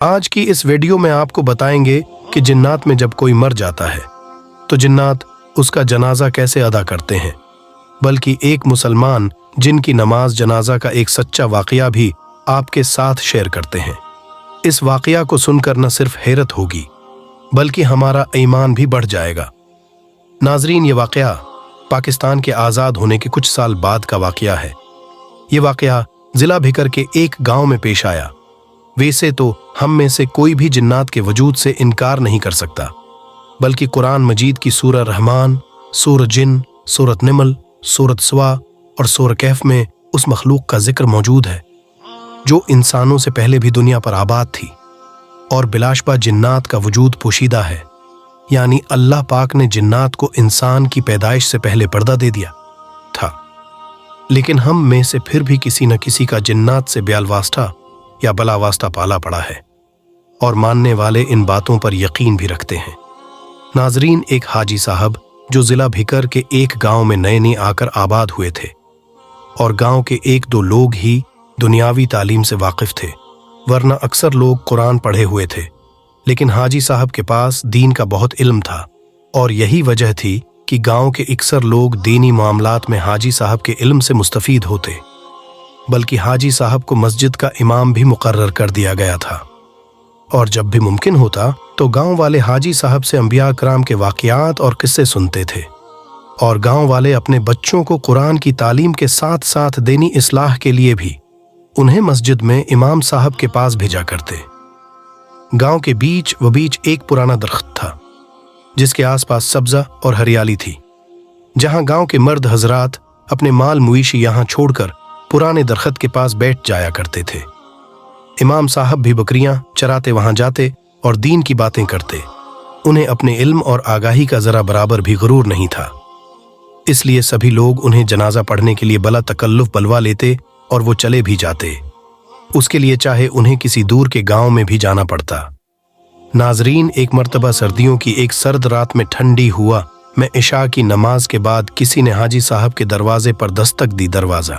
आज की इस वीडियो में आपको बताएंगे कि जिन्नात में जब कोई मर जाता है तो जिन्नात उसका जनाजा कैसे अदा करते हैं, बल्कि एक मुसलमान जिनकी नमाज जनाजा का एक सच्चा वाकया भी आपके साथ शेयर करते हैं। इस वाकया को सुनकर न सिर्फ हैरत होगी बल्कि हमारा ईमान भी बढ़ जाएगा। नाजरीन, ये वाकया पाकिस्तान के आज़ाद होने के कुछ साल बाद का वाकया है। ये वाकया जिला भिकर के एक गांव में पेश आया। वैसे तो हम में से कोई भी जिन्नात के वजूद से इनकार नहीं कर सकता, बल्कि कुरान मजीद की सूरह रहमान, सूरह जिन, सूरत निमल, सूरत स्वा और सूरह कहफ में उस मखलूक का जिक्र मौजूद है जो इंसानों से पहले भी दुनिया पर आबाद थी और बिलाशबा जिन्नात का वजूद पोशीदा है। यानी अल्लाह पाक ने जिन्नात को इंसान की पैदाइश से पहले पर्दा दे दिया था। लेकिन हम में से फिर भी किसी न किसी का जिन्नात से ब्यालवास्ता या बलावास्ता पाला पड़ा है और मानने वाले इन बातों पर यकीन भी रखते हैं। नाजरीन, एक हाजी साहब जो जिला भिकर के एक गांव में नए नए आकर आबाद हुए थे और गांव के एक दो लोग ही दुनियावी तालीम से वाकिफ थे, वरना अक्सर लोग कुरान पढ़े हुए थे। लेकिन हाजी साहब के पास दीन का बहुत इल्म था और यही वजह थी कि गांव के अक्सर लोग दीनी मामलात में हाजी साहब के इल्म से मुस्तफीद होते। बल्कि हाजी साहब को मस्जिद का इमाम भी मुकर्रर कर दिया गया था और जब भी मुमकिन होता तो गांव वाले हाजी साहब से अंबिया कराम के वाक़यात और किस्से सुनते थे और गांव वाले अपने बच्चों को कुरान की तालीम के साथ साथ दीनी इस्लाह के लिए भी उन्हें मस्जिद में इमाम साहब के पास भेजा करते। गांव के बीच एक पुराना दरख्त था जिसके आसपास सब्जा और हरियाली थी, जहां गांव के मर्द हजरात अपने माल मुईशी यहां छोड़कर पुराने दरख्त के पास बैठ जाया करते थे। इमाम साहब भी बकरियां चराते वहां जाते और दीन की बातें करते। उन्हें अपने इल्म और आगाही का जरा बराबर भी गुरूर नहीं था, इसलिए सभी लोग उन्हें जनाजा पढ़ने के लिए बला तकल्लुफ बलवा लेते और वो चले भी जाते, उसके लिए चाहे उन्हें किसी दूर के गांव में भी जाना पड़ता। नाजरीन, एक मर्तबा सर्दियों की एक सर्द रात में ठंडी हुआ मैं इशा की नमाज के बाद किसी ने हाजी साहब के दरवाजे पर दस्तक दी। दरवाजा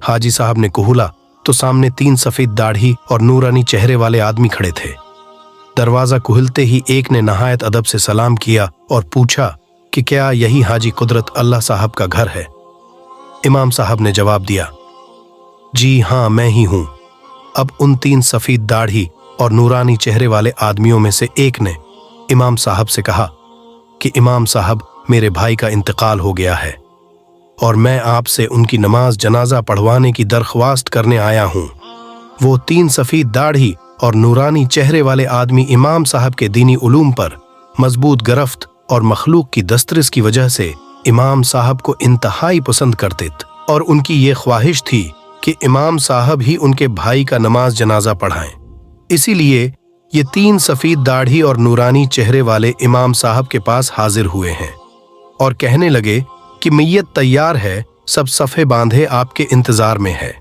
हाजी साहब ने खोला तो सामने 3 सफेद दाढ़ी और नूरानी चेहरे वाले आदमी खड़े थे। दरवाजा खुलते ही एक ने नहायत अदब से सलाम किया और पूछा कि क्या यही हाजी कुदरत अल्लाह साहब का घर है। इमाम साहब ने जवाब दिया, जी हाँ, मैं ही हूं। अब उन 3 सफेद दाढ़ी और नूरानी चेहरे वाले आदमियों में से एक ने इमाम साहब से कहा कि इमाम साहब, मेरे भाई का इंतकाल हो गया है और मैं आपसे उनकी नमाज जनाजा पढ़वाने की दरख्वास्त करने आया हूं। वो 3 सफेद दाढ़ी और नूरानी चेहरे वाले आदमी इमाम साहब के दीनी उलूम पर मजबूत गिरफ्त और मखलूक की दस्तरस की वजह से इमाम साहब को इंतहाई पसंद करते और उनकी ये ख्वाहिश थी कि इमाम साहब ही उनके भाई का नमाज जनाजा पढ़ाएं। इसीलिए ये 3 सफेद दाढ़ी और नूरानी चेहरे वाले इमाम साहब के पास हाजिर हुए हैं और कहने लगे कि मैयत तैयार है, सब सफ़े बांधे आपके इंतजार में है,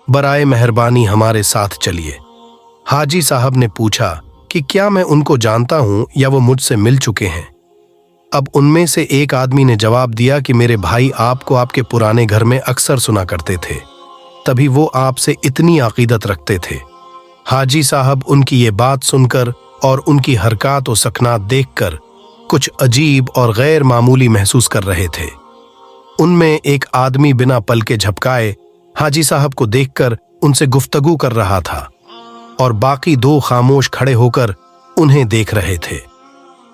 बराए मेहरबानी हमारे साथ चलिए। हाजी साहब ने पूछा कि क्या मैं उनको जानता हूं या वो मुझसे मिल चुके हैं। अब उनमें से एक आदमी ने जवाब दिया कि मेरे भाई आपको आपके पुराने घर में अक्सर सुना करते थे, तभी वो आपसे इतनी अकीदत रखते थे। हाजी साहब उनकी ये बात सुनकर और उनकी हरकत और सकनात देखकर कुछ अजीब और गैर मामूली महसूस कर रहे थे। उनमें एक आदमी बिना पल के झपकाए हाजी साहब को देखकर उनसे गुफ्तगू कर रहा था और बाकी 2 खामोश खड़े होकर उन्हें देख रहे थे।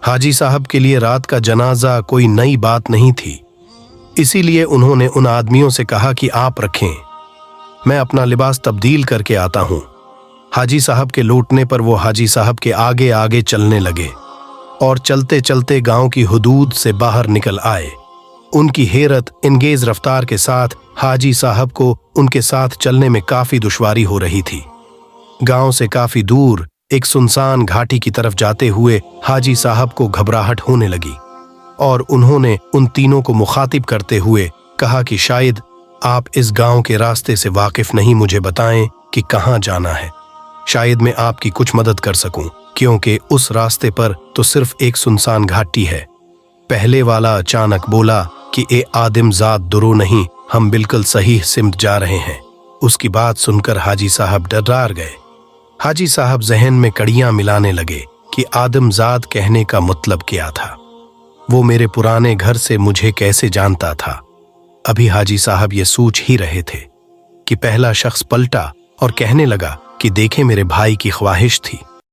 हाजी साहब के लिए रात का जनाजा कोई नई बात नहीं थी, इसीलिए उन्होंने उन आदमियों से कहा कि आप रखें, मैं अपना लिबास तब्दील करके आता हूं। हाजी साहब के लौटने पर वो हाजी साहब के आगे आगे चलने लगे और चलते चलते गांव की हुदूद से बाहर निकल आए। उनकी हैरत इंगेज रफ्तार के साथ हाजी साहब को उनके साथ चलने में काफी दुश्वारी हो रही थी। गांव से काफी दूर एक सुनसान घाटी की तरफ जाते हुए हाजी साहब को घबराहट होने लगी और उन्होंने उन तीनों को मुखातिब करते हुए कहा कि शायद आप इस गांव के रास्ते से वाकिफ नहीं, मुझे बताएं कि कहाँ जाना है, शायद मैं आपकी कुछ मदद कर सकूं, क्योंकि उस रास्ते पर तो सिर्फ एक सुनसान घाटी है। पहले वाला अचानक बोला कि ए आदिम जात दुरो नहीं, हम बिल्कुल सही सिमत जा रहे हैं। उसकी बात सुनकर हाजी साहब डरार गए। हाजी साहब जहन में कड़ियां मिलाने लगे कि आदमजाद कहने का मतलब क्या था। वो मेरे पुराने घर से मुझे कैसे जानता था। अभी हाजी साहब ये सोच ही रहे थे कि पहला शख्स पलटा और कहने लगा कि देखे मेरे भाई की ख्वाहिश थी।